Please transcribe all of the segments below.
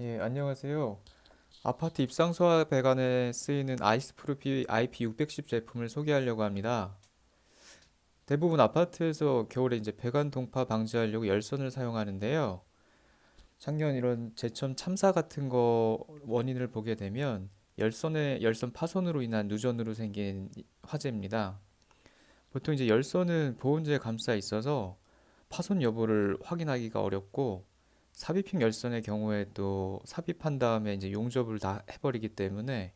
예, 안녕하세요. 아파트 입상소와 배관에 쓰이는 아이스프루피 IP610 제품을 소개하려고 합니다. 대부분 아파트에서 겨울에 이제 배관 동파 방지하려고 열선을 사용하는데요. 작년 이런 제천 참사 같은 거 원인을 보게 되면 열선 파손으로 인한 누전으로 생긴 화재입니다. 보통 이제 열선은 보온재에 감싸 있어서 파손 여부를 확인하기가 어렵고 삽입형 열선의 경우에도 삽입한 다음에 이제 용접을 다 해버리기 때문에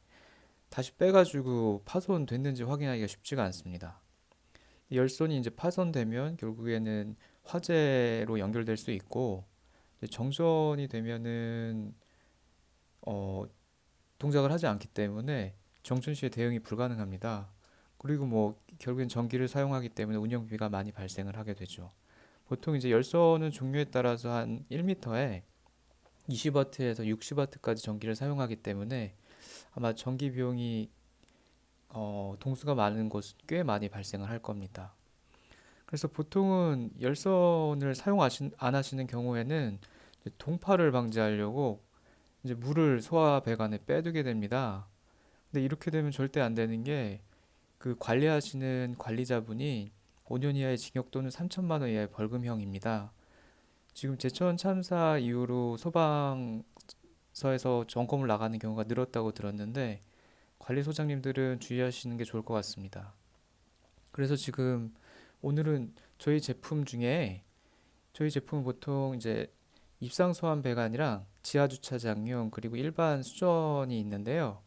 다시 빼가지고 파손됐는지 확인하기가 쉽지가 않습니다. 열선이 이제 파손되면 결국에는 화재로 연결될 수 있고 이제 정전이 되면은 어, 동작을 하지 않기 때문에 정전 시에 대응이 불가능합니다. 그리고 뭐 결국엔 전기를 사용하기 때문에 운영비가 많이 발생을 하게 되죠. 보통 이제 열선은 종류에 따라서 한 1m에 20W에서 60W까지 전기를 사용하기 때문에 아마 전기 비용이 동수가 많은 곳은 꽤 많이 발생을 할 겁니다. 그래서 보통은 열선을 안 하시는 경우에는 이제 동파를 방지하려고 이제 물을 소화 배관에 빼두게 됩니다. 근데 이렇게 되면 절대 안 되는 게 그 관리하시는 관리자분이 5년 이하의 징역 또는 3천만 원 이하의 벌금형입니다. 지금 제천 참사 이후로 소방서에서 점검을 나가는 경우가 늘었다고 들었는데 관리소장님들은 주의하시는 게 좋을 것 같습니다. 그래서 지금 오늘은 저희 제품은 보통 이제 입상 소환 배관이랑 지하 주차장용 그리고 일반 수전이 있는데요.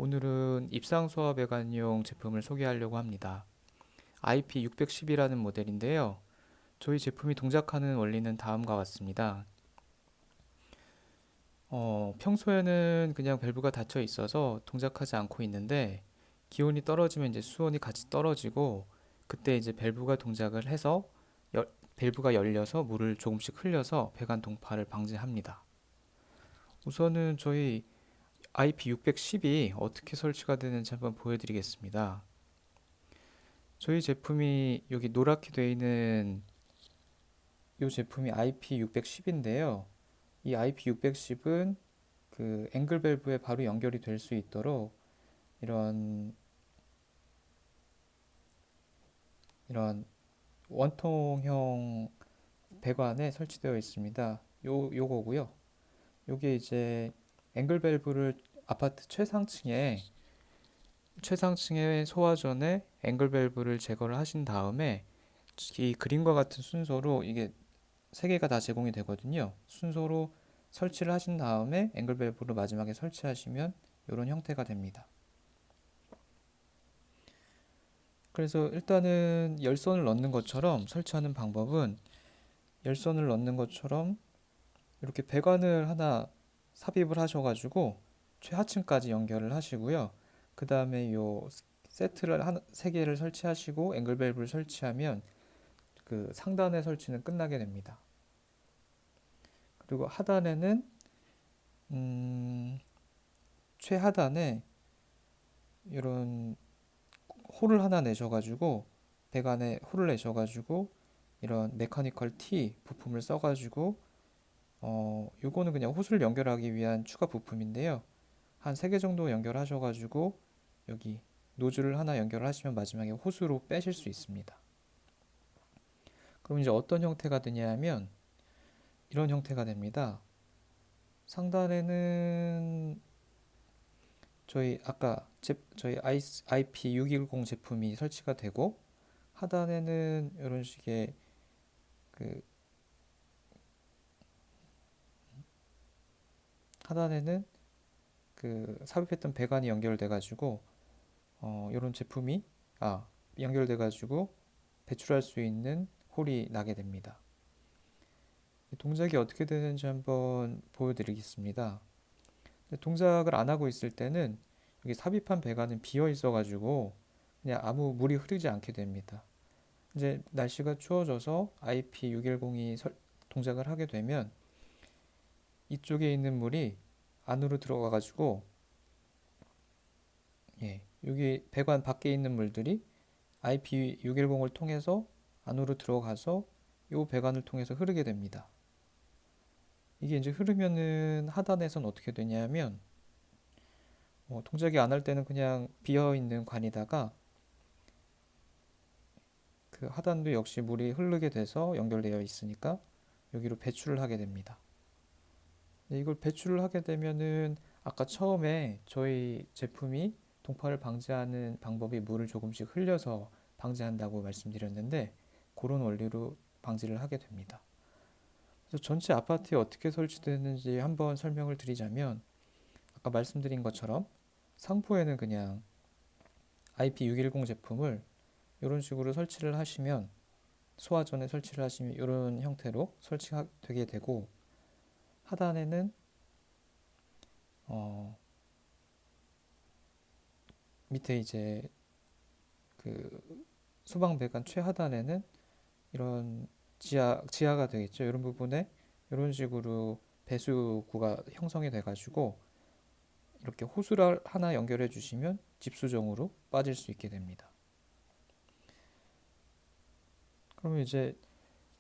오늘은 입상 소화 배관용 제품을 소개하려고 합니다. IP610이라는 모델인데요. 저희 제품이 동작하는 원리는 다음과 같습니다. 평소에는 그냥 밸브가 닫혀 있어서 동작하지 않고 있는데 기온이 떨어지면 이제 수온이 같이 떨어지고 그때 이제 밸브가 동작을 해서 밸브가 열려서 물을 조금씩 흘려서 배관 동파를 방지합니다. 우선은 저희 IP610이 어떻게 설치가 되는지 한번 보여드리겠습니다. 저희 제품이 여기 노랗게 되어 있는 이 제품이 IP610인데요. 이 IP610은 그 앵글 밸브에 바로 연결이 될 수 있도록 이런 이런 원통형 배관에 설치되어 있습니다. 요거고요. 요게 이제 앵글 밸브를 아파트 최상층의 소화전에 앵글 밸브를 제거를 하신 다음에 이 그림과 같은 순서로 이게 세 개가 다 제공이 되거든요. 순서로 설치를 하신 다음에 앵글 밸브를 마지막에 설치하시면 이런 형태가 됩니다. 그래서 일단은 열선을 넣는 것처럼 설치하는 방법은 열선을 넣는 것처럼 이렇게 배관을 하나 삽입을 하셔가지고 최하층까지 연결을 하시고요. 그 다음에 요 세트를 세 개를 설치하시고 앵글 밸브를 설치하면 그 상단의 설치는 끝나게 됩니다. 그리고 하단에는 최하단에 이런 홀을 하나 내셔가지고 배관에 홀을 내셔가지고 이런 메카니컬 T 부품을 써가지고 요거는 그냥 호스를 연결하기 위한 추가 부품인데요. 한 3개 정도 연결하셔가지고 여기 노즐을 하나 연결하시면 마지막에 호스로 빼실 수 있습니다. 그럼 이제 어떤 형태가 되냐 하면 이런 형태가 됩니다. 상단에는 저희 IP610 제품이 설치가 되고 하단에는 이런 식의 그 하단에는 그 삽입했던 배관이 연결돼 가지고 이런 제품이 아 연결돼 가지고 배출할 수 있는 홀이 나게 됩니다. 동작이 어떻게 되는지 한번 보여드리겠습니다. 동작을 안 하고 있을 때는 여기 삽입한 배관은 비어 있어 가지고 그냥 아무 물이 흐르지 않게 됩니다. 이제 날씨가 추워져서 IP610이 동작을 하게 되면 이쪽에 있는 물이 안으로 들어가 가지고 여기 배관 밖에 있는 물들이 IP610을 통해서 안으로 들어가서 이 배관을 통해서 흐르게 됩니다. 이게 이제 흐르면은 하단에선 어떻게 되냐면 동작이 안 할 때는 그냥 비어 있는 관이다가 그 하단도 역시 물이 흐르게 돼서 연결되어 있으니까 여기로 배출을 하게 됩니다. 이걸 배출을 하게 되면은 아까 처음에 저희 제품이 동파를 방지하는 방법이 물을 조금씩 흘려서 방지한다고 말씀드렸는데 그런 원리로 방지를 하게 됩니다. 그래서 전체 아파트에 어떻게 설치되는지 한번 설명을 드리자면 아까 말씀드린 것처럼 상부에는 그냥 IP610 제품을 이런 식으로 설치를 하시면 소화전에 설치를 하시면 이런 형태로 설치가 되게 되고 하단에는 어, 밑에 이제 그 소방배관 최하단에는 이런 지하가 되겠죠. 이런 부분에 이런 식으로 배수구가 형성이 돼가지고 이렇게 호수를 하나 연결해 주시면 집수정으로 빠질 수 있게 됩니다. 그러면 이제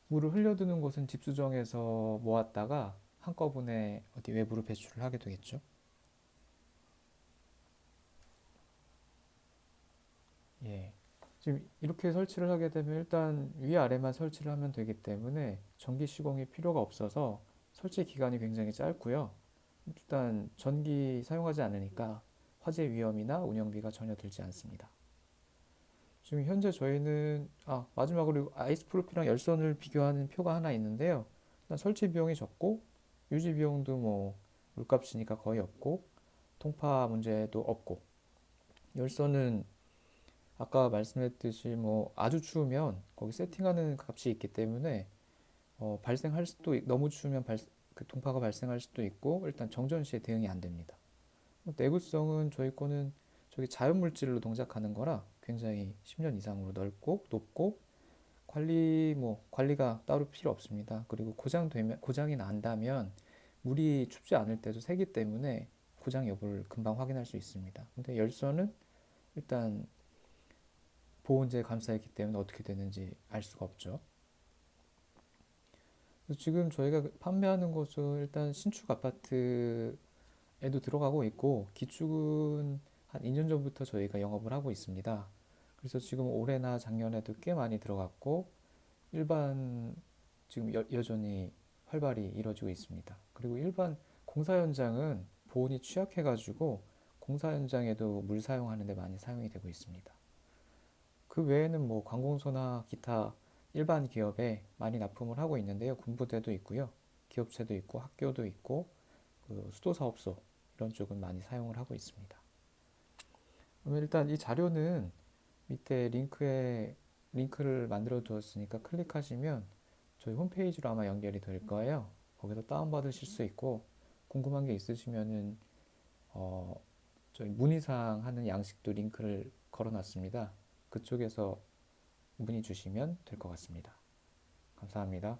물을 흘려두는 곳은 집수정에서 모았다가 한꺼번에 어디 외부로 배출을 하게 되겠죠. 예. 지금 이렇게 설치를 하게 되면 일단 위아래만 설치를 하면 되기 때문에 전기 시공이 필요가 없어서 설치 기간이 굉장히 짧고요. 일단 전기 사용하지 않으니까 화재 위험이나 운영비가 전혀 들지 않습니다. 지금 현재 저희는 마지막으로 아이스프루프랑 열선을 비교하는 표가 하나 있는데요. 일단 설치 비용이 적고 유지 비용도 뭐 물값이니까 거의 없고 통파 문제도 없고 열선은 아까 말씀했듯이 뭐 아주 추우면 거기 세팅하는 값이 있기 때문에 발생할 수도 너무 추우면 그 동파가 발생할 수도 있고 일단 정전 시에 대응이 안 됩니다. 내구성은 저희 거는 저기 자연물질로 동작하는 거라 굉장히 10년 이상으로 넓고 높고 관리가 따로 필요 없습니다. 그리고 고장이 난다면 물이 춥지 않을 때도 새기 때문에 고장 여부를 금방 확인할 수 있습니다. 근데 열선은 일단 보온재 감싸있기 때문에 어떻게 되는지 알 수가 없죠. 그래서 지금 저희가 판매하는 곳은 일단 신축 아파트에도 들어가고 있고 기축은 한 2년 전부터 저희가 영업을 하고 있습니다. 그래서 지금 올해나 작년에도 꽤 많이 들어갔고 일반 지금 여전히 활발히 이루어지고 있습니다. 그리고 일반 공사 현장은 보온이 취약해가지고 공사 현장에도 물 사용하는데 많이 사용이 되고 있습니다. 그 외에는 뭐 관공서나 기타 일반 기업에 많이 납품을 하고 있는데요. 군부대도 있고요. 기업체도 있고 학교도 있고 그 수도사업소 이런 쪽은 많이 사용을 하고 있습니다. 그러면 일단 이 자료는 밑에 링크를 만들어 두었으니까 클릭하시면 저희 홈페이지로 아마 연결이 될 거예요. 거기서 다운받으실 수 있고 궁금한 게 있으시면은 어, 저희 문의사항 하는 양식도 링크를 걸어놨습니다. 그쪽에서 문의 주시면 될 것 같습니다. 감사합니다.